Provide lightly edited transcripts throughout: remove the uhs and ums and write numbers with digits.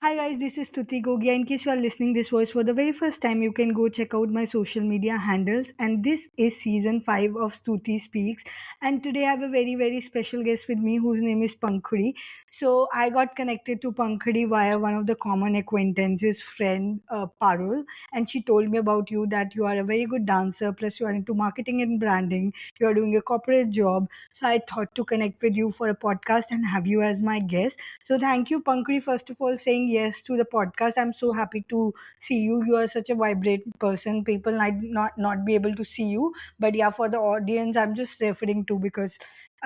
Hi guys, this is Tuti Gogia. In case you are listening this voice for the very first time, you can go check out my social media handles. And this is season 5 of Stuti Speaks. And today I have a very special guest with me whose name is Pankhuri. So I got connected to Pankhuri via one of the common acquaintances friend, Parul. And she told me about you that you are a very good dancer, plus you are into marketing and branding. You are doing a corporate job. So I thought to connect with you for a podcast and have you as my guest. So thank you, Pankri, first of all, saying yes to the podcast. I'm so happy to see you. You are such a vibrant person. People might not be able to see you, but yeah, for the audience, I'm just referring to because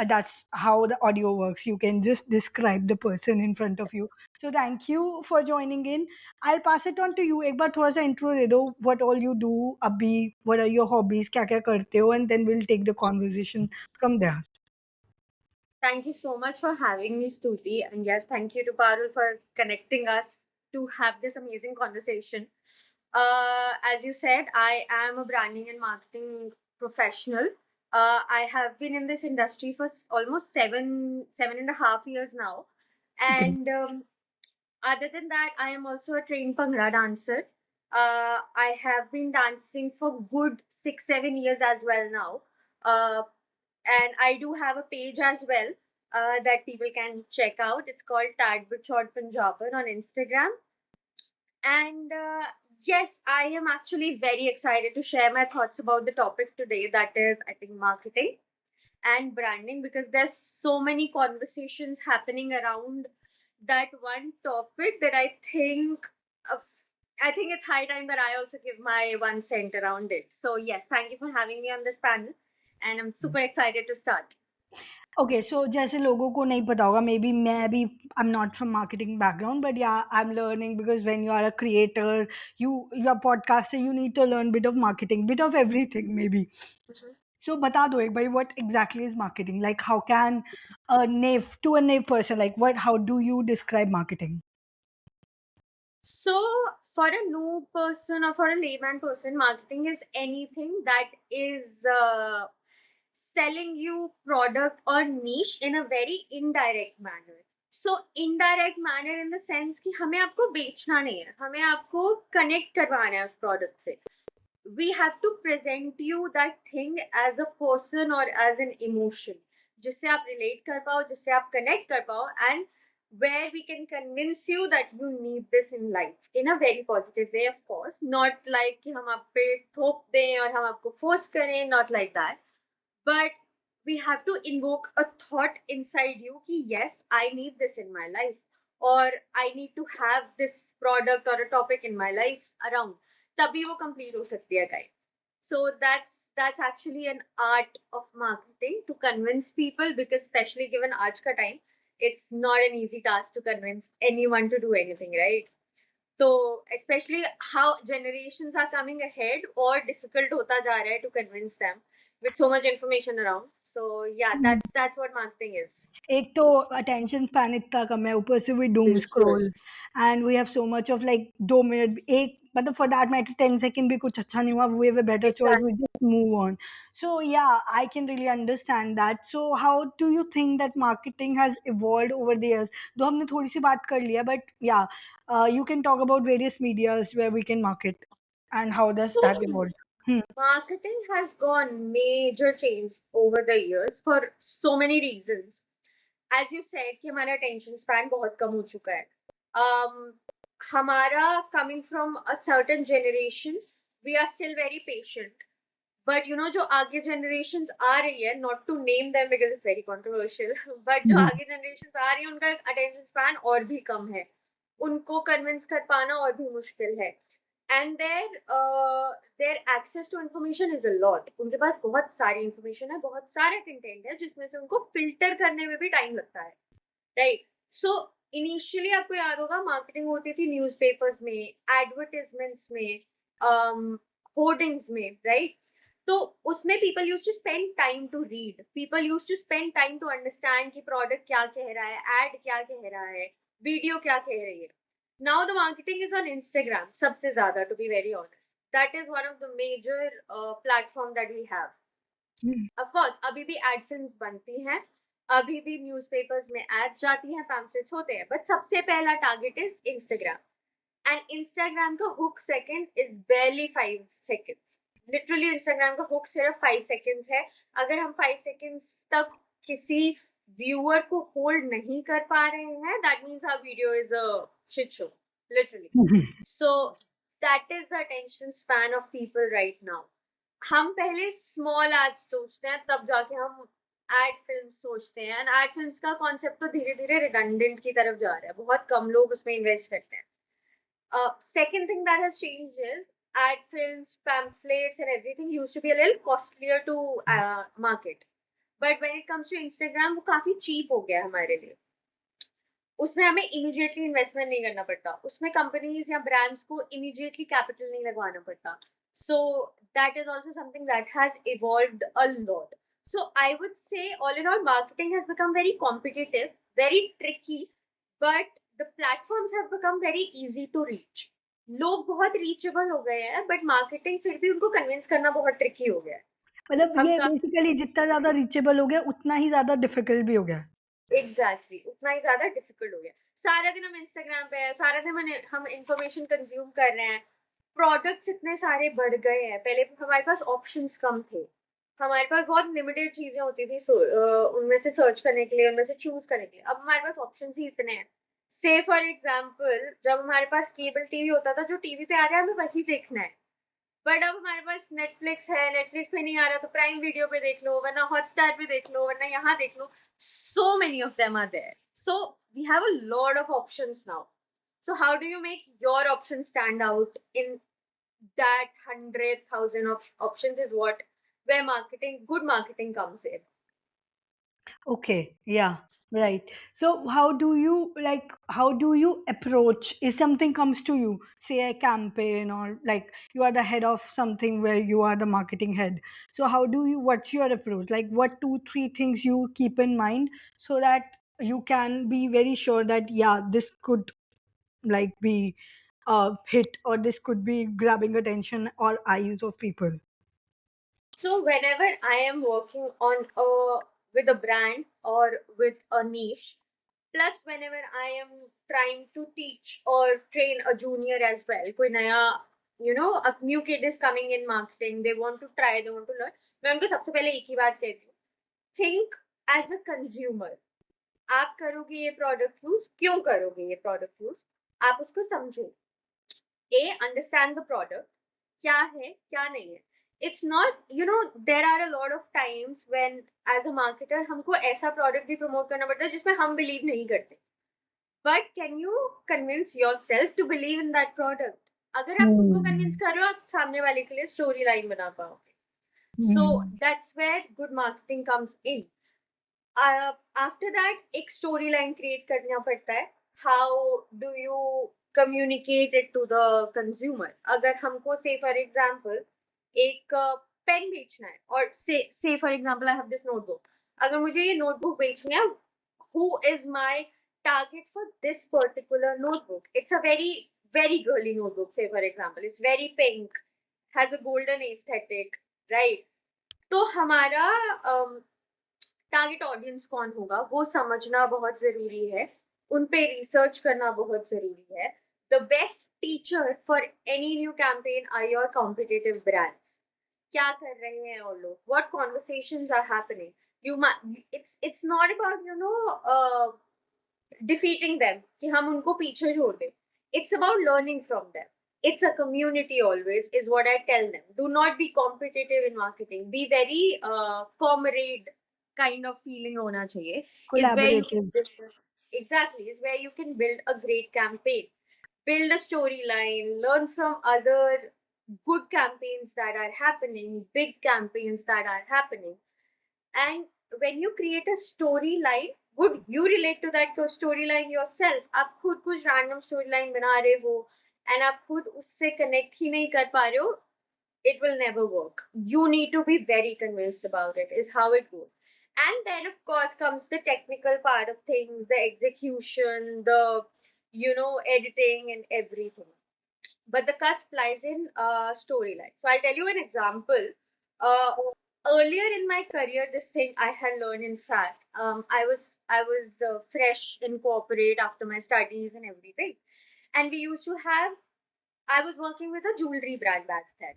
that's how the audio works. You can just describe the person in front of you. So thank you for joining in. I'll pass it on to you. एक बार थोड़ा सा intro दे दो. What all you do अभी? What are your hobbies? क्या क्या करते हो? And then we'll take the conversation from there. Thank you so much for having me, Stuti. And yes, thank you to Parul for connecting us to have this amazing conversation. As you said, I am a branding and marketing professional. I have been in this industry for almost 7.5 years now. Great. And other than that, I am also a trained Bhangra dancer. I have been dancing for good 6, 7 years as well now. Uh, and I do have a page as well that people can check out. It's called Tad But Short Punjaban on Instagram. And yes, I am actually very excited to share my thoughts about the topic today. That is, I think, marketing and branding, because there's so many conversations happening around that one topic that of, I think it's high time that I also give my 1 cent around it. So yes, thank you for having me on this panel, and I'm super excited to start. Okay so जैसे लोगों को नहीं पता होगा may be मैं भी I am not from marketing background but yeah I am learning because when you are a creator you are podcaster you need to learn bit of marketing bit of everything maybe so बता दो एक बार what exactly is marketing like how can a naive person like what how do you describe marketing. So, for a new person or for a layman person, marketing is anything that is selling you product or niche in a very indirect manner. So, indirect manner in the sense कि हमें आपको बेचना नहीं है, हमें आपको connect करवाना है उस product से. We have to present you that thing as a person or as an emotion जिससे आप relate कर पाओ, जिससे आप connect कर पाओ, and where we can convince you that you need this in life in a very positive way, of course, not like कि हम आप पे थोप दें और हम आपको force करें, not like that, but we have to invoke a thought inside you कि yes, I need this in my life, or I need to have this product or a topic in my life around, तभी वो complete हो सकती है guide. So that's actually an art of marketing to convince people, because especially given aaj ka time, it's not an easy task to convince anyone to do anything, right? So especially how generations are coming ahead, or difficult hota ja raha hai to convince them with so much information around. So yeah, that's what marketing is. एक तो attention span इतना कम है ऊपर से we doom बिल्कुल. Scroll and we have so much of like 2 minute एक मतलब for that matter 10 second भी कुछ अच्छा नहीं हुआ we have a better choice we Exactly. Just move on so yeah I can really understand that so how do you think that marketing has evolved over the years तो हमने थोड़ी सी बात कर लिया but yeah you can talk about various medias where we can market and how does So that evolve. marketing has gone major change over the years for so many reasons. As you said कि हमारा attention span बहुत कम हो चुका है. हमारा coming from a certain generation, we are still very patient. But you know जो आगे generations आ रही है, not to name them because it's very controversial, but जो आगे generations आ रही है उनका attention span और भी कम है. उनको convince कर पाना और भी मुश्किल है. And their access to information is a lot. उनके पास बहुत सारी information है, बहुत सारा content है जिसमें से उनको filter करने में भी time लगता है, right? So initially आपको याद होगा marketing होती थी newspapers में, advertisements में, hoardings में, right? तो उसमें people used to spend time to read. People used to spend time to understand कि product क्या कह रहा है, ad क्या कह रहा है, video क्या कह रही है. Now the marketing is on Instagram, सबसे ज़्यादा, to be very honest. That is one of the major platform that we have. Of course, अभी भी ad films बनती हैं, अभी भी न्यूज़पेपर्स में एड्स जाती हैं, पैम्फलेट्स होते हैं, बट सबसे पहला target is Instagram. And Instagram का hook second is barely 5 seconds। Literally Instagram का हुक सिर्फ 5 seconds है। अगर हम 5 seconds तक किसी व्यूअर को होल्ड नहीं कर पा रहे हैं, that means our video is a shit show, literally. So that is the attention span of people right now. हम पहले स्मॉल एड्स सोचते हैं, तब जाके हम एड फिल्म सोचते हैं। एंड एड फिल्म्स का कॉन्सेप्ट तो धीरे धीरे रिडंडेंट की तरफ जा रहा है, बहुत कम लोग उसमें इन्वेस्ट करते हैं। Second thing that has changed is ad films, pamphlets, and everything used to be a little costlier to market. But when it comes to Instagram, वो काफी cheap हो गया है हमारे लिए। उसमें हमें इमीडिएटली इन्वेस्टमेंट नहीं करना पड़ता, उसमें कंपनीज या ब्रांड्स को इमीडिएटली कैपिटल नहीं लगवाना पड़ता। So that is also something that has evolved a lot. So I would say all in all marketing has become very competitive, very tricky, but the platforms have become very easy to reach. लोग बहुत reachable हो गए हैं, but marketing फिर भी उनको convince करना बहुत ट्रिकी हो गया है। मतलब हम ये बेसिकली जितना ज़्यादा रीचेबल हो गया, उतना ही ज़्यादा डिफ़िकल्ट भी हो गया। एग्जैक्टली उतना ही ज्यादा डिफिकल्ट हो गया। सारा दिन हम इंस्टाग्राम पे है, सारा दिन हम इंफॉर्मेशन कंज्यूम कर रहे हैं। प्रोडक्ट्स इतने सारे बढ़ गए हैं, पहले हमारे पास ऑप्शंस कम थे, हमारे पास बहुत लिमिटेड चीजें होती थी उनमें से सर्च करने के लिए, उनमें से चूज करने के लिए। अब हमारे पास ऑप्शन ही इतने हैं। से फॉर एग्जाम्पल, जब हमारे पास केबल टीवी होता था, जो टीवी पे आ रहा है हमें वही देखना है। बट अब हमारे पास नेटफ्लिक्स है, नेटफ्लिक्स पे नहीं आ रहा तो प्राइम वीडियो पे देख लो, वरना हॉटस्टार पे देख लो, वरना यहाँ देख लो। So many of them are there, so we have a lot of options now. So how do you make your options stand out in that 100,000 of options is what where marketing, good marketing comes in. Okay, yeah, right. So how do you approach if something comes to you, say a campaign or like you are the head of something where you are the marketing head. So what's your approach? Like what two, three things you keep in mind so that you can be very sure that yeah, this could like be a hit or this could be grabbing attention or eyes of people. So whenever I am working on a with a brand or with a niche, plus whenever I am trying to teach or train a junior as well, कोई नया, a new kid is coming in marketing, they want to try, they want to learn, मैं उनको सबसे पहले एक ही बात कहती हूँ, think as a consumer। आप करोगे ये प्रोडक्ट यूज, क्यों करोगे ये प्रोडक्ट यूज, आप उसको समझो। ए, अंडरस्टैंड द प्रोडक्ट, क्या है क्या नहीं है। It's not, there are a lot of times when as a marketer हमको ऐसा प्रोडक्ट भी प्रमोट करना पड़ता है जिसमें हम बिलीव नहीं करते, but can you convince yourself to believe in that product. अगर आप खुद को कन्विंस Hmm. कर रहे हो, आप सामने वाले के लिए स्टोरी लाइन बना पाओगे। So Hmm. That's where good marketing comes in. After that एक स्टोरी लाइन क्रिएट करना पड़ता है। How do you communicate it to the consumer. अगर हमको से फॉर एग्जाम्पल एक पेन बेचना है, और से for example I have this notebook, अगर मुझे ये नोटबुक बेचनी है, who is my target for this particular notebook? It's a very girly notebook, say for example, it's very pink, has a golden aesthetic, right? तो हमारा target audience कौन होगा वो समझना बहुत जरूरी है, उन पे रिसर्च करना बहुत जरूरी है। The best teacher for any new campaign are your competitive brands. क्या कर रहे हैं और लोग, what conversations are happening. You it's not about defeating them, कि हम उनको पीछे छोड़ दें। It's about learning from them. It's a community always, is what I tell them. Do not be competitive in marketing. Be very comrade kind of feeling hona chahiye. Is where you can Collaborative. build, exactly, is where you can build a great campaign, build a storyline, learn from other good campaigns that are happening, big campaigns that are happening. And when you create a storyline, would you relate to that storyline yourself? आप खुद कुछ random storyline बना रहे हो and आप खुद उससे connect ही नहीं कर पा रहे हो, it will never work. You need to be very convinced about it, is how it goes. And then of course comes the technical part of things, the execution, the editing and everything. But the cusp lies in storyline. So I'll tell you an example. uh, earlier in my career, this thing I had learned. In fact, I was fresh in corporate after my studies and everything, and we used to have. I was working with a jewelry brand back then,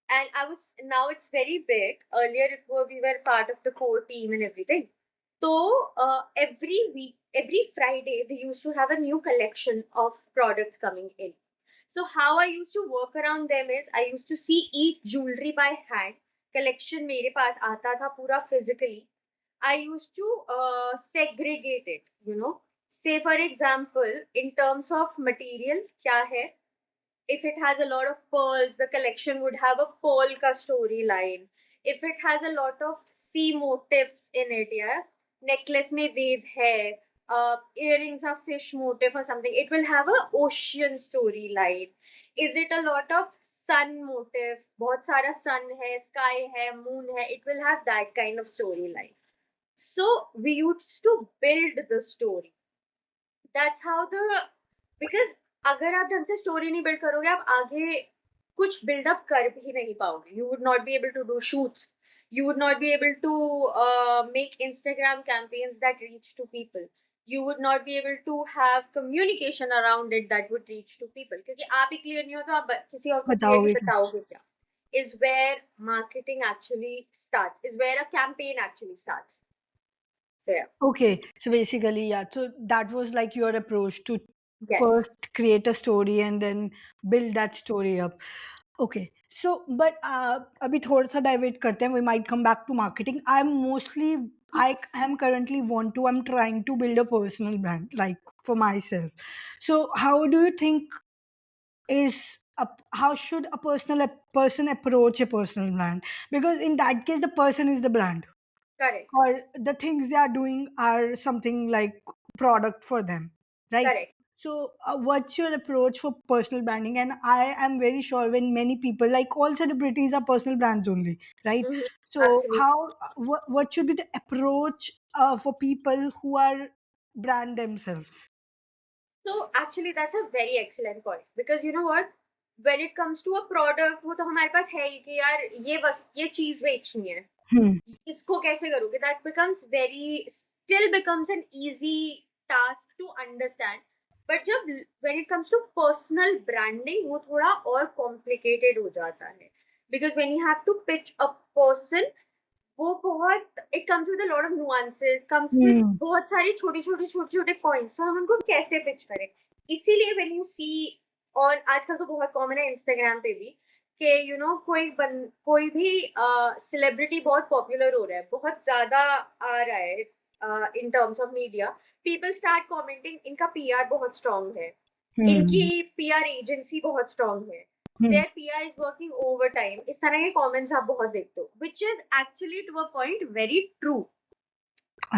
and I was now it's very big. Earlier, we were part of the core team and everything. So every week, every Friday, they used to have a new collection of products coming in. So how I used to work around them is I used to see each jewelry by hand. Collection मेरे पास आता था पूरा physically. I used to segregate it. Say for example, in terms of material, क्या है? If it has a lot of pearls, the collection would have a pearl ka storyline. If it has a lot of sea motifs in it, yeah, necklace mein wave hai, earrings are fish motif or something, it will have a ocean storyline. Is it a lot of sun motif? बहुत सारा sun है, sky है, moon है. It will have that kind of storyline. So we used to build the story. That's how the because अगर आप ढंग से story नहीं बिल्ड करोगे आप आगे कुछ बिल्डअप कर भी नहीं पाओगे you would not be able to do shoots you would not be able to make Instagram campaigns that reach to people. You would not be able to have communication around it that would reach to people. क्योंकि आप ही clear नहीं हो तो आप किसी और को clearly बताओगे क्या? बताओगे क्या? Is where marketing actually starts. Is where a campaign actually starts. So yeah. Okay, so basically, yeah. So that was like your approach to Yes. first create a story and then build that story up. Okay, so but अभी थोड़ा सा divert करते हैं. We might come back to marketing. I am currently I'm trying to build a personal brand like for myself. So how do you think how should a person approach a personal brand? Because in that case, the person is the brand, Correct. or the things they are doing are something like product for them, right? Correct. So what's your approach for personal branding? And I am very sure when many people, like all celebrities, are personal brands only, right? Mhm. So Absolutely. what should be the approach for people who are brand themselves? So actually that's a very excellent point because you know what, when it comes to a product वो तो हमारे पास है ही कि यार ये चीज बेचनी है Hmm. इसको कैसे करोगे that becomes very still becomes an easy task to understand. But जब when it comes to personal branding वो थोड़ा और complicated हो जाता है because when you have to pitch a person वो बहुत it comes with a lot of nuances comes with Hmm. बहुत सारी छोटे छोटे पॉइंट्स तो हम उनको कैसे पिच करें इसीलिए व्हेन यू सी और आजकल तो बहुत कॉमन है इंस्टाग्राम पे भी कि कोई भी सेलिब्रिटी बहुत पॉपुलर हो रहा है बहुत ज्यादा आ रहा है इन terms of media people start commenting इनका पीआर बहुत स्ट्रांग है Hmm. इनकी पीआर एजेंसी बहुत स्ट्रांग है Hmm. their PR is working overtime. इस तरह के comments आप बहुत देखते हो, which is actually to a point very true.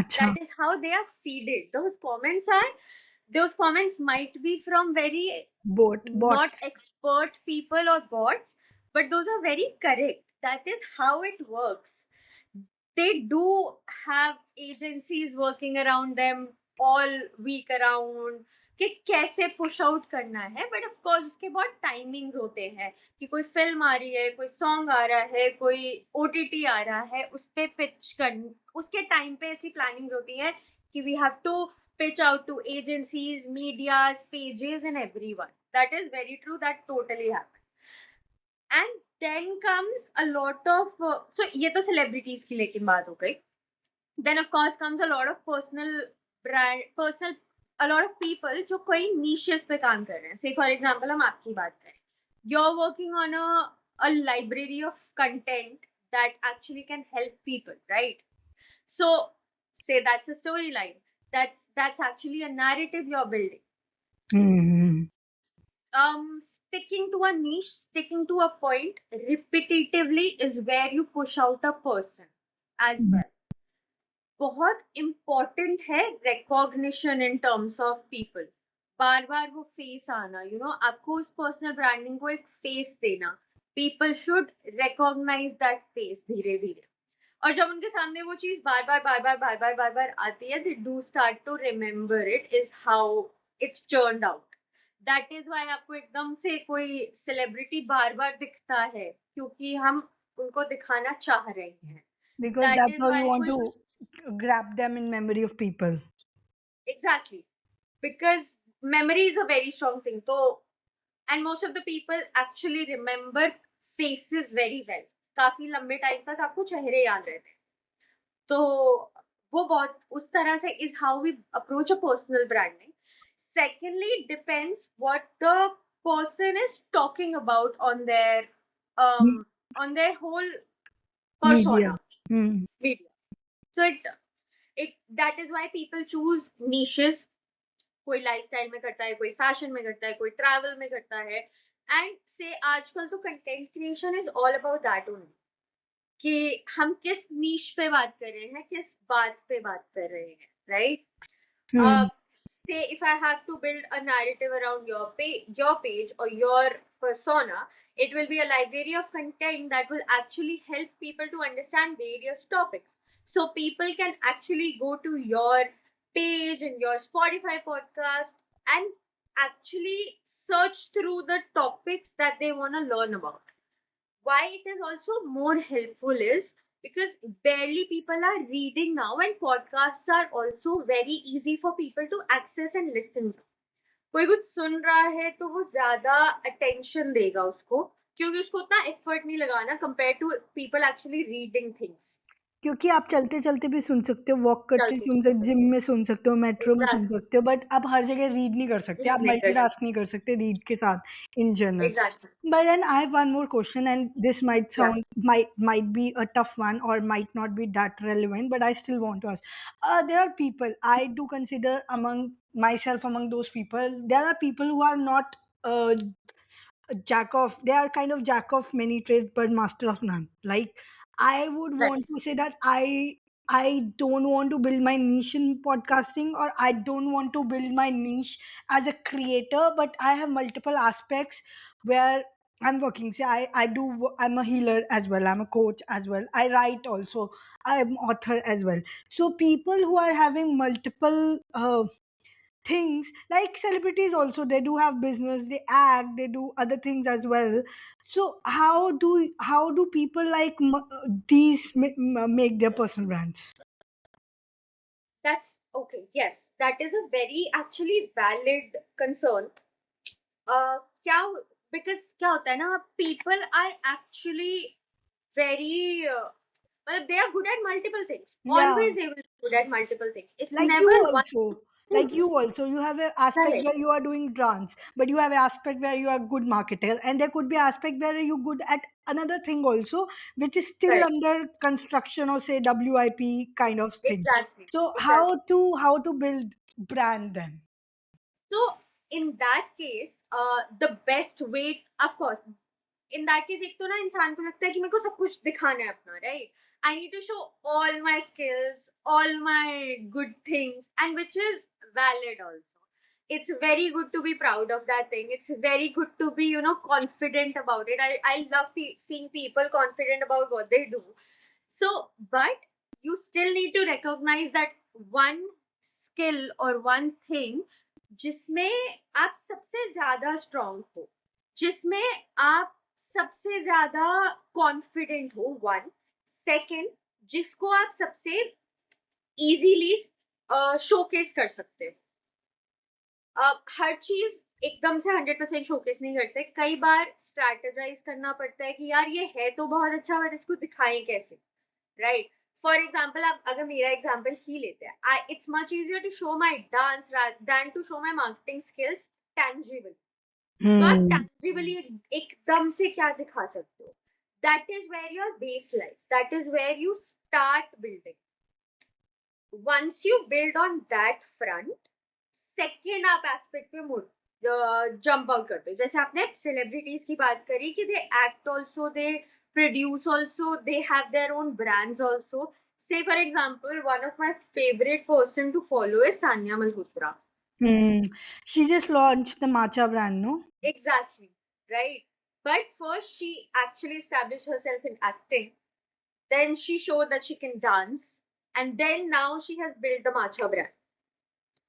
अच्छा. That is how they are seeded. Those comments might be from very not Bots. expert people or bots, but those are very correct. That is how it works. They do have agencies working around them all week around कि कैसे push out करना है but of course उसके बहुत timings होते हैं कि कोई फिल्म आ रही है कोई सॉन्ग आ रहा है कोई ओटीटी आ रहा है उस पे पिच कर उसके टाइम पे ऐसी प्लानिंग्स होती है कि we have to pitch out to agencies, medias, pages, and everyone. That is very true. That totally happens. And then comes a lot of so ये तो celebrities की लेकिन बात हो गई. Then of course comes a lot of personal a lot of people जो कोई niches पे काम कर रहे हैं. Say for example हम आपकी बात करें. You're working on a library of content that actually can help people, right? So say that's a storyline. That's actually a narrative you're building. Hmm. Sticking to a niche, sticking to a point repetitively is where you push out a person as well. बहुत important है recognition in terms of people बार बार वो face आना आपको उस personal branding को एक फेस देना people should recognize that face धीरे धीरे और जब उनके सामने वो चीज बार बार आती है they do start to remember it is how it's turned out that is why आपको एकदम से कोई सेलिब्रिटी बार बार दिखता है क्योंकि हम उनको दिखाना चाह रहे हैं Because That that's is how you why want कोई to grab them in memory of people. exactly, because memory is a very strong thing. So, and most of the people actually remember faces very well. काफी लंबे time तक आपको चेहरे याद रहते हैं. तो वो बहुत उस तरह से is how we approach a personal branding. Secondly, it depends what the person is talking about um Me- on their whole Media. persona Hmm. media. So it that is why people choose niches. कोई lifestyle में करता है, कोई fashion में करता है, कोई travel में करता है. एंड से आजकल तो content creation is all about that only, कि हम किस नीश पे बात कर रहे हैं, किस बात पे बात कर रहे हैं, right? Hmm. Say if I have to build a narrative around your page or your persona, it will be a library of content that will actually help people to understand various topics. So people can actually go to your page and your Spotify podcast and actually search through the topics that they want to learn about. Why it is also more helpful is because barely people are reading now, and podcasts are also very easy for people to access and listen to. कोई कुछ सुन रहा है तो वो ज्यादा attention देगा उसको, क्योंकि उसको उतना एफर्ट नहीं लगाना compare to people actually reading things. क्योंकि आप चलते-चलते भी सुन सकते हो, वॉक करते चलते सुन सकते, चलते जिम में सुन सकते हो, मेट्रो में सुन एग्जैक्टली, सकते हो, बट आप हर जगह रीड नहीं कर सकते, आप रीड नहीं कर मल्टीटास्क सकते. नहीं कर सकते रीड के साथ in general. Exactly. But then I have one more question, and this might या sound might be a tough one or might not be that relevant, but I still want to ask. There are people I do consider among myself among those people. There are people who are not jack of. They are kind of jack of many trades, but master of none. Like I would right. want to say that I don't want to build my niche in podcasting, or I don't want to build my niche as a creator, but I have multiple aspects where I'm working. Say I'm a healer as well. I'm a coach as well. I write also. I'm author as well. So people who are having multiple things, like celebrities also, they do have business, they act, they do other things as well. So how do people like these make their personal brands? That's okay. Yes, that is a very actually valid concern. क्या because क्या होता है ना, people are actually very मतलब they are good at multiple things, Yeah, always they will good at multiple things, it's like you never one also, thing. you have an aspect correct. where you are doing dance, but you have an aspect where you are good marketer, and there could be aspect where you're good at another thing also, which is still correct. under construction, or say WIP kind of thing. Exactly. So exactly. how to build brand then? So in that case, the best way, of course, in that case एक तो ना इंसान को लगता है कि मेरे को सब कुछ दिखाना है अपना, right? I need to show all my skills, all my good things, and which is valid also. It's very good to be proud of that thing. It's very good to be, confident about it. I love seeing people confident about what they do. So, but you still need to recognize that one skill or one thing जिसमें आप सबसे ज्यादा strong हो, जिसमें आप सबसे ज्यादा confident हो, वन. सेकंड, जिसको आप सबसे इजीली शोकेस कर सकते हो. हर चीज एकदम से 100% शोकेस नहीं करते, कई बार स्ट्रैटेजाइज करना पड़ता है कि यार ये है तो बहुत अच्छा, पर इसको दिखाएं कैसे, राइट? फॉर एग्जाम्पल, आप अगर मेरा एग्जाम्पल ही लेते हैं, it's much easier to show my dance than to show my marketing skills tangible. तो आप Hmm. टैंजिबली एकदम से क्या दिखा सकते हो? That is where your base life, that is where you start building. Once you build on that front, second आप aspect पे मुड़ जंप आउट करते हो. जैसे आपने सेलिब्रिटीज की बात करी कि they act also, they produce also, they have their own brands also. Say for example, one of my favorite person to follow is Sanya Malhotra. Hmm. She just launched the matcha brand, no? Exactly, right? But first, she actually established herself in acting. Then she showed that she can dance. And then now she has built the matcha brand,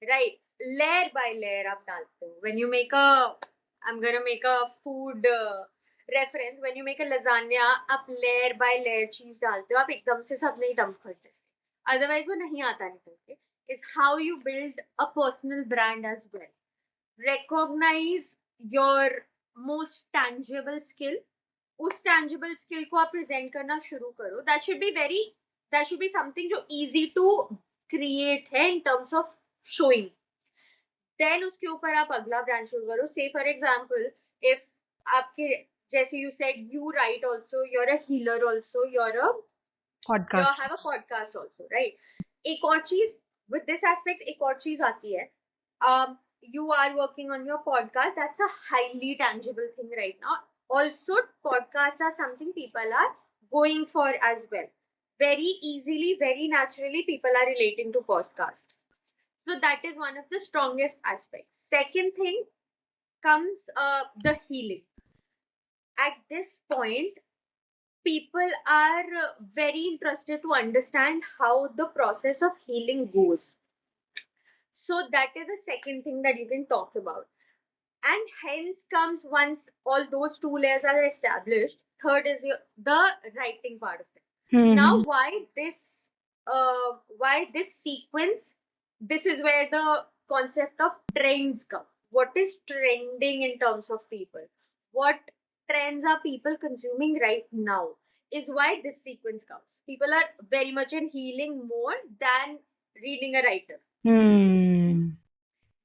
right? Layer by layer, up डालते हो. When you make I'm gonna make a food reference, when you make a lasagne आप layer by layer चीज डालते हो, आप एकदम से सब नहीं डंप करते, अदरवाइज वो नहीं आता निकल के. Is how you build a personal brand as well. Recognize your most tangible skill. उस tangible skill को आप present करना शुरू करो. That should be something जो easy to create है in terms of showing. Then उसके ऊपर आप अगला ब्रांड शुरू करो. Say for example, if आपके, जैसे you said, you write also, you're a healer also, you Podcast. have a podcast also, right? एक और चीज, with this aspect एक और चीज आती है. You are working on your podcast. That's a highly tangible thing right now. Also, podcasts are something people are going for as well. Very easily, very naturally, people are relating to podcasts. So that is one of the strongest aspects. Second thing comes the healing. At this point, people are very interested to understand how the process of healing goes. So that is the second thing that you can talk about. And hence comes, once all those two layers are established, third is the writing part of it. Now, Hmm. why this sequence? This is where the concept of trends come. What is trending in terms of people? What trends are people consuming right now? Is why this sequence comes. People are very much in healing more than reading a writer. Hmm.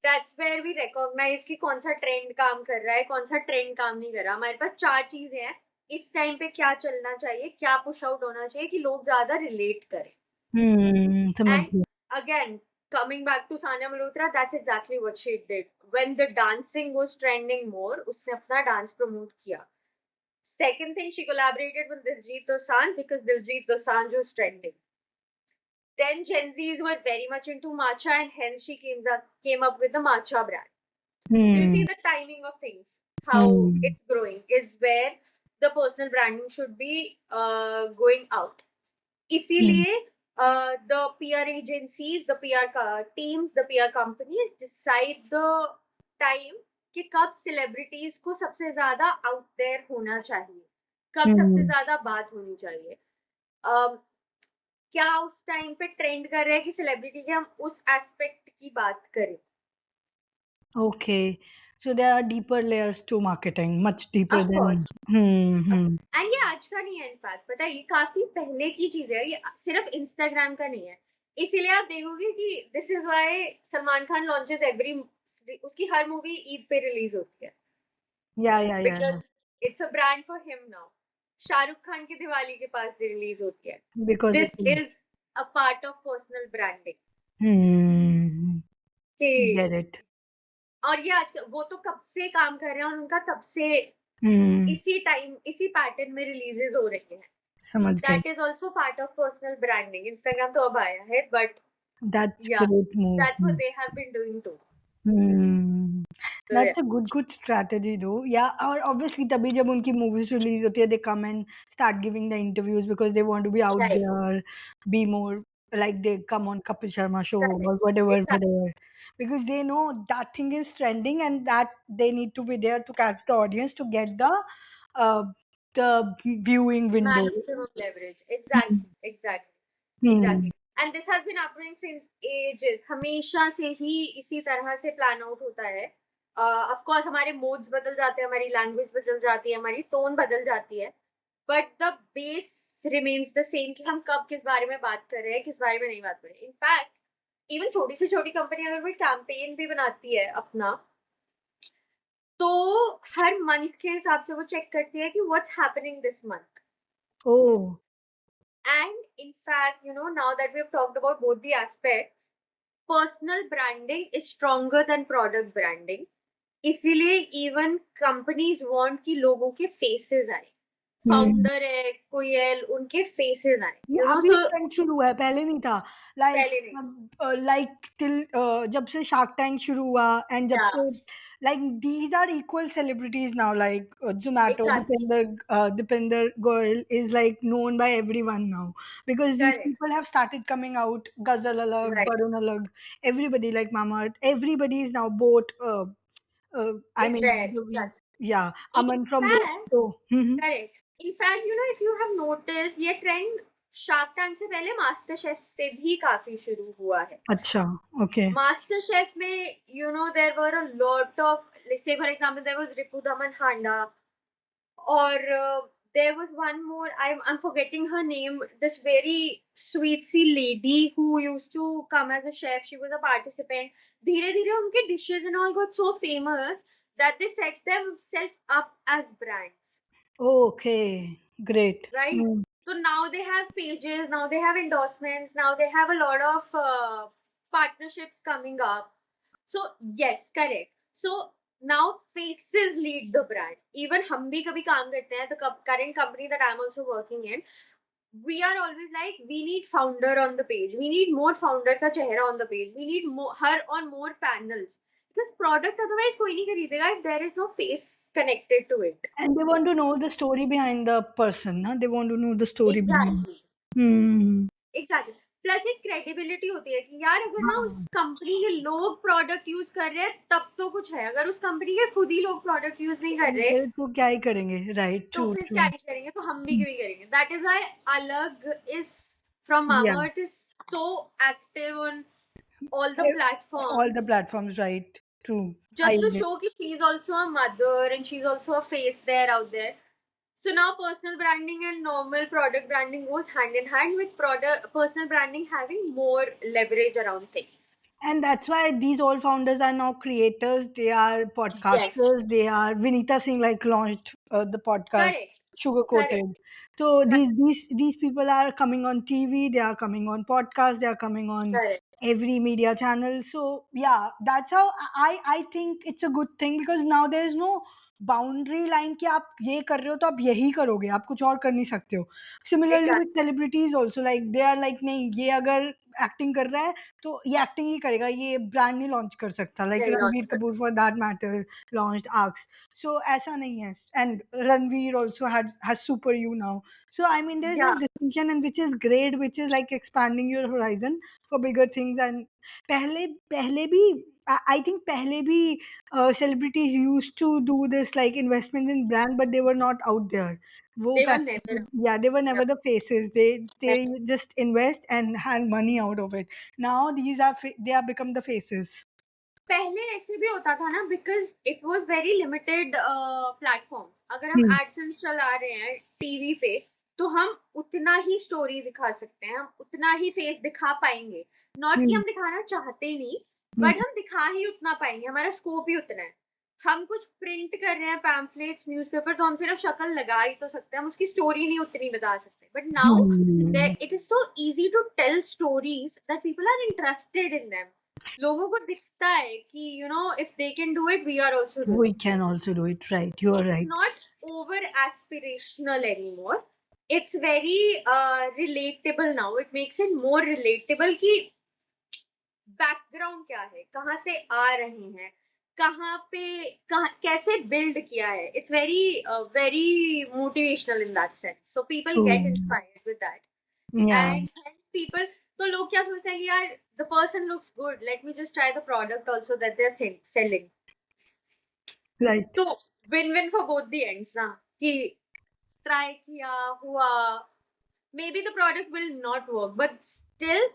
That's where we recognize कि कौन सा trend काम कर रहा है, कौन सा trend काम नहीं कर रहा. हमारे पास चार चीजें हैं. इस टाइम पे क्या चलना चाहिए, क्या पुश आउट होना चाहिए कि लोग ज्यादा रिलेट करें. Hmm. समझ एंड गया. Again, coming back to Sania Malhotra, that's exactly what she did. When the dancing was trending more, उसने अपना डांस प्रमोट किया. Second thing, she collaborated with Diljit Dosanjh because Diljit Dosanjh was trending. Then Gen Zs were very much into matcha, and hence she came up with the matcha brand. So you see Hmm. the timing of things, how Hmm. it's growing, is where the personal branding should be going out. Hmm. इसीलिए the PR agencies, the PR teams, the PR companies decide the time कि कब celebrities को सबसे ज्यादा out there होना चाहिए, कब सबसे Hmm. ज्यादा बात होनी चाहिए. um, क्या उस टाइम पे ट्रेंड कर रहे हैं कि सेलिब्रिटी के हम उस एस्पेक्ट की बात करें. Okay. So there are deeper layers to marketing, much deeper of than. Course. Hmm. Hmm. And ये आज का नहीं है, इनफैक्ट पता है, ये काफी पहले की चीज है, ये सिर्फ इंस्टाग्राम का नहीं है. इसीलिए आप देखोगे कि this is why Salman Khan launches every, उसकी हर मूवी ईद पे रिलीज होती है, Yeah. Yeah. Yeah. Because it's a brand for him now. Shahrukh Khan की दिवाली के पास रिलीज होती है. Because it this is. Is a part of personal branding. Hmm. कि Get it. और ये आज वो तो कब से काम कर रहे हैं, और उनका तब से Hmm. इसी टाइम इसी पैटर्न में रिलीजेस हो रहे हैं. समझ गई. That is also part of personal branding. Instagram तो अब आया है, बट That's या, great move. That's what they have been doing too. Hmm. तो That's a good strategy though. Yeah, or obviously तभी जब उनकी movies release होती है, they come and start giving the interviews because they want to be out right, there, be more like they come on Kapil Sharma show right, or whatever, exactly. whatever. Because they know that thing is trending and that they need to be there to catch the audience to get uh, the viewing window. Maximum leverage. Hmm. Exactly, exactly, Hmm. exactly. And this has been happening since ages. हमेशा से ही इसी तरह से plan out होता है. Of course हमारे modes बदल जाते हैं, हमारी लैंग्वेज बदल जाती है, हमारी टोन बदल जाती है, but the base remains the same कि हम कब किस बारे में बात कर रहे हैं, किस बारे में नहीं बात कर रहे हैं. इनफैक्ट इवन छोटी से छोटी कंपनी अगर कोई कैंपेन भी बनाती है अपना, तो हर मंथ के हिसाब से वो चेक करती है कि what's happening this month. Oh. And in fact, now that we have talked about both the aspects, personal branding is stronger than product branding. इसीलिए इवन कंपनीज वांट कि लोगों के फेसेस आए. Hmm. फाउंडर है कोई है, उनके फेसेस आए, ये अभी सो ट्रेंड शुरू हुआ है, पहले नहीं था. लाइक पहले नहीं. लाइक टिल जब से शार्क टैंक शुरू हुआ एंड जब या, say like these are equal celebrities now. Like Zomato, exactly, Dipinder Goyal is like known by everyone now because these correct, people have started coming out. Ghazal alag, right, Barun alag, everybody like Mama Earth, everybody is now both I is mean देयर. Yeah, In Aman from Boat fact, Show. Mhm. correct. In fact, if you have noticed, ये trend shark tank से पहले master chef से भी काफी शुरू हुआ है. अच्छा, okay. मास्टर शेफ में there were a lot of, say for example there was Ripu Daman Handa, or there was one more. I'm forgetting her name. This very sweetsy lady who used to come as a chef. She was a participant. धीरे धीरे उनके dishes and all got so famous that they set themselves up as brands, Okay, great. right? Mm. So now they have pages. Now they have endorsements. Now they have a lot of partnerships coming up. So yes, correct. So now faces lead the brand. Even हम भी कभी काम करते हैं, the current company that I'm also working in, we are always like, we need founder on the page. We need more founder का चेहरा on the page. We need more, her on more panels. Because product otherwise कोई नहीं खरीदेगा if there is no face connected to it. And they want to know the story behind the person, na? They want to know the story behind. Exactly. Hmm. Exactly. Plus एक credibility होती है कि यार अगर ना उस हाँ, company के लोग प्रोडक्ट यूज कर रहे हैं तब तो कुछ है, अगर उस कंपनी के खुद ही लोग प्रोडक्ट यूज नहीं कर रहे फिर तो क्या ही करेंगे, राइट, तो ट्रू फिर क्या ट्रू. ही करेंगे, तो हम भी क्यों ही करेंगे. दैट इज व्हाई अलग is from Yeah, mama earth is so active on all the all platforms the platforms, right, true. I just to agree. show that she is also a mother and she's also a face there out there. So now personal branding and normal product branding goes hand in hand, with product personal branding having more leverage around things. And that's why these all founders are now creators. They are Yes, podcasters. They are Vinita Singh like launched the podcast correct, Sugar correct, Coated. So correct, these people are coming on TV. They are coming on podcasts. They are coming on correct. every media channel. So yeah, that's how I think it's a good thing, because now there is no boundary line कि आप ये कर रहे हो तो आप यही करोगे, आप कुछ और कर नहीं सकते हो. Similarly Exactly. With celebrities also, like they are like नहीं, ये अगर एक्टिंग कर रहा है तो ये एक्टिंग ही करेगा, ये ब्रांड नहीं लॉन्च कर सकता. Like Very Ranbir logical. Kapoor for that matter launched arcs. So ऐसा नहीं है. And Ranveer also has super you now. So I mean, there is no Yeah, distinction, and which is great, which is like expanding your horizon for bigger things. And पहले पहले भी I think पहले भी celebrities used to do this like investments in brand, but they were not out there. वो they were पैसे, never. yeah, they were Yeah, never the faces. They never. just invest and had money out of it. Now these are they are become the faces. पहले ऐसे भी होता था ना, because it was very limited platform. अगर हम Hmm. AdSense चला रहे हैं टीवी पे तो हम उतना ही स्टोरी दिखा सकते हैं, हम उतना ही फेस दिखा पाएंगे. नॉट कि Hmm. हम दिखाना चाहते ही नहीं, Hmm. बट हम दिखा ही उतना पाएंगे, हमारा स्कोप ही उतना है. हम कुछ प्रिंट कर रहे हैं पैम्फलेट्स न्यूज़पेपर तो हम सिर्फ शक्ल लगा ही तो सकते हैं, हम उसकी स्टोरी नहीं उतनी बता सकते. But now Hmm. It is so easy to tell stories that people are interested in them. लोगों को दिखता है कि if they can do it we are also doing. We can also do it, right? You are it's right. Not over aspirational anymore. It's very relatable now. It makes it more relatable कि background क्या है, कहाँ से आ रहे हैं, कहाँ पे कैसे बिल्ड किया है. It's very very motivational in that sense. So people get True. Inspired with that. Yeah. And hence people, तो लोग क्या सोचते हैं कि यार the person looks good, let me just try the product also that they're selling. Right. तो win win for both the ends ना, कि try किया हुआ, maybe the product will not work but still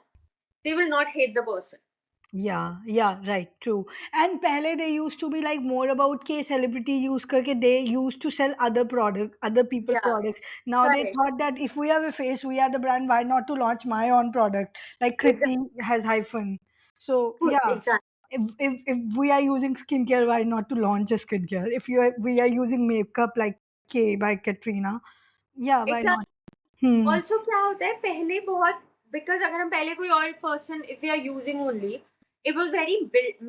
they will not hate the person. Yeah, yeah, right, true. And pehle they used to be like more about के celebrity use करके they used to sell other product, other people Yeah, products. Now they correct. thought that if we have a face, we are the brand. Why not to launch my own product? Like Kriti Exactly. has hyphen. So yeah, Exactly. if we are using skincare, why not to launch a skincare? If we are using makeup like K by Katrina, yeah, why not? Exactly. Hmm. Also क्या होता है पहले बहुत, because अगर हम पहले कोई और person if we are using only, it was very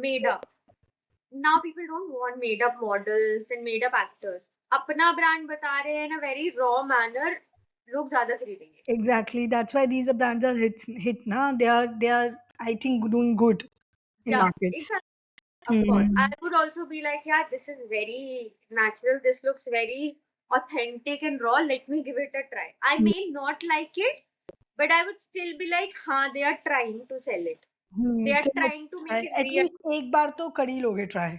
made up. Now people don't want made up models and made up actors. अपना ब्रांड बता रहे हैं in a very raw manner, लोग ज्यादा खरीदेंगे. Exactly. That's why these brands are hit na. They are I think doing good in Yeah, markets. exactly. Of course. I Hmm. would also be like, yeah, this is very natural. This looks very authentic and raw. Let me give it a try. I may not like it, but I would still be like, हाँ, they are trying to sell it. They are चलो trying to make it real. At least एक बार तो कर ही लोगे try.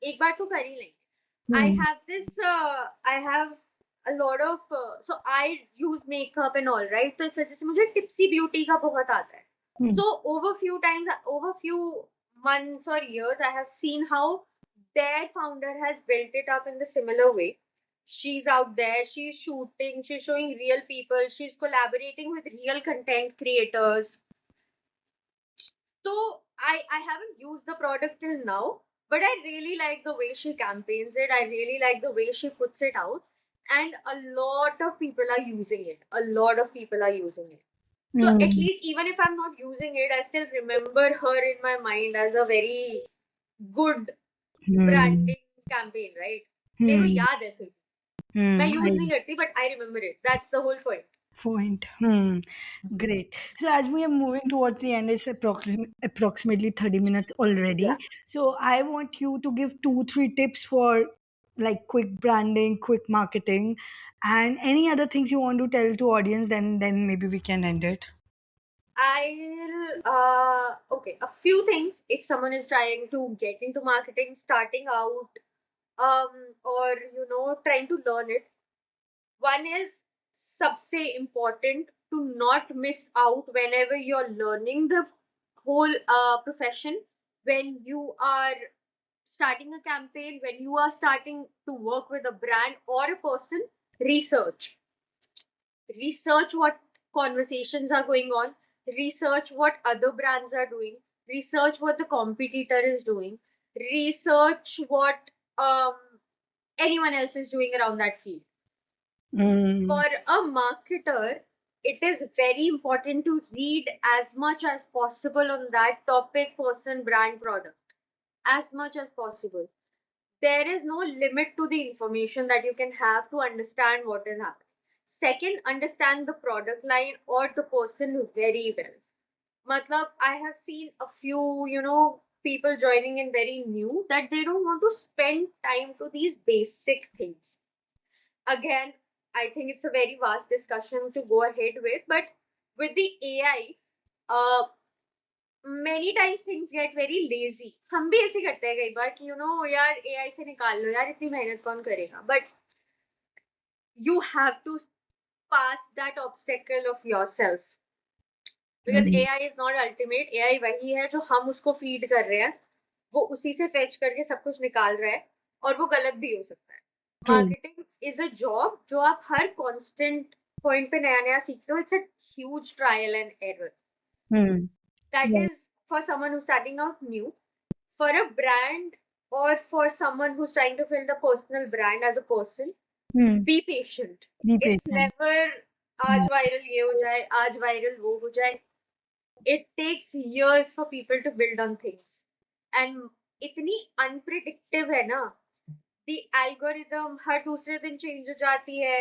एक बार तो कर ही लेंगे. I Hmm. have this. I have a lot of. So I use makeup and all, right? तो इस वजह से मुझे tipsy beauty का बहुत आता है. Hmm. So over few times, over few months or years, I have seen how their founder has built it up in the similar way. She's out there. She's shooting. She's showing real people. She's collaborating with real content creators. So I haven't used the product till now, but I really like the way she campaigns it. I really like the way she puts it out, and a lot of people are using it. A lot of people are using it. So at Hmm. least even if I'm not using it, I still remember her in my mind as a very good Hmm. branding campaign, right? मेरे को Hmm. याद है फिर मैं Hmm. Use नहीं करती but I remember it. That's the whole point. Point. Great. So as we are moving towards the end, it's approximately 30 minutes Yeah. already. So I want you to give two, three tips for like quick branding, quick marketing, and any other things you want to tell to audience. Then maybe we can end it. I'll okay, a few things if someone is trying to get into marketing, starting out, or trying to learn it. One is सबसे important to not miss out whenever you're learning the whole profession. When you are starting a campaign, when you are starting to work with a brand or a person, research. Research what conversations are going on, research what other brands are doing, research what the competitor is doing, research what um, anyone else is doing around that field. Mm, For a marketer, it is very important to read as much as possible on that topic, person, brand, product, as much as possible. There is no limit to the information that you can have to understand what is happening. Second, understand the product line or the person very well. Matlab, I have seen a few, people joining in very new that they don't want to spend time to these basic things. Again, I think it's a very vast discussion to go ahead with, but with the AI, many times things get very lazy. हम भी ऐसे करते हैं कई बार कि यार AI से निकाल लो यार इतनी मेहनत कौन करेगा, but you have to pass that obstacle of yourself because mm, AI is not ultimate. AI वही है जो हम उसको फीड कर रहे हैं, वो उसी से फेच करके सब कुछ निकाल रहा है और वो गलत भी हो सकता है. true. Marketing is a job जो आप हर कांस्टेंट पॉइंट पे नया नया सीखते हो. It's a huge trial and error. Mm, That right. is for someone who's starting out new. For a brand or for someone who's trying to build a personal brand as a person, Mm, be patient. be It's patient. never Yeah. आज viral ये हो जाए, आज viral वो हो जाए. It takes years for people to build on things. And इतनी अनप्रिडिक्टिव है ना. दी एल्गोरिदम हर दूसरे दिन चेंज हो जाती है.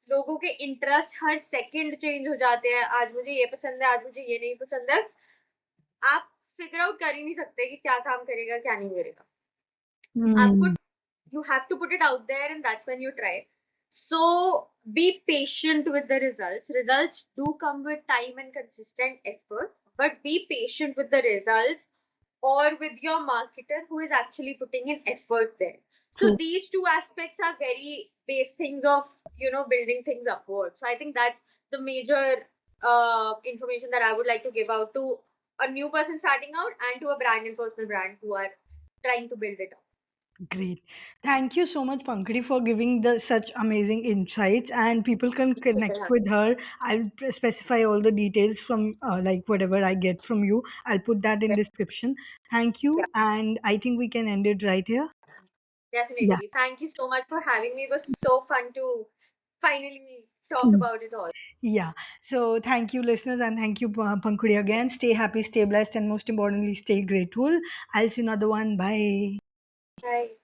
लोगों के इंटरेस्ट हर सेकंड चेंज हो जाते हैं. आज मुझे ये पसंद है, आज मुझे ये नहीं पसंद है. आप फिगर आउट कर ही नहीं सकते कि क्या काम करेगा क्या नहीं करेगा. आपको Mm, you have to put it out there and that's when you try. So be patient with the results do come with time and consistent effort, but be patient with the results or with your marketer who is actually putting in effort there. So true. these two aspects are very base things of building things upward. So I think that's the major information that I would like to give out to a new person starting out and to a brand and personal brand who are trying to build it up. Great. Thank you so much, Pankaj, for giving the such amazing insights. And people can Thank you connect for having with her. I'll specify all the details from like whatever I get from you. I'll put that in me. description. Thank Yeah, you, and I think we can end it right here. Yeah. definitely. Thank you so much for having me. It was so fun to finally talk Mm. about it all. Yeah. So thank you, listeners, and thank you, Pankudi, again. Stay happy, stay blessed, and most importantly, stay grateful. I'll see you another one. Bye. Bye.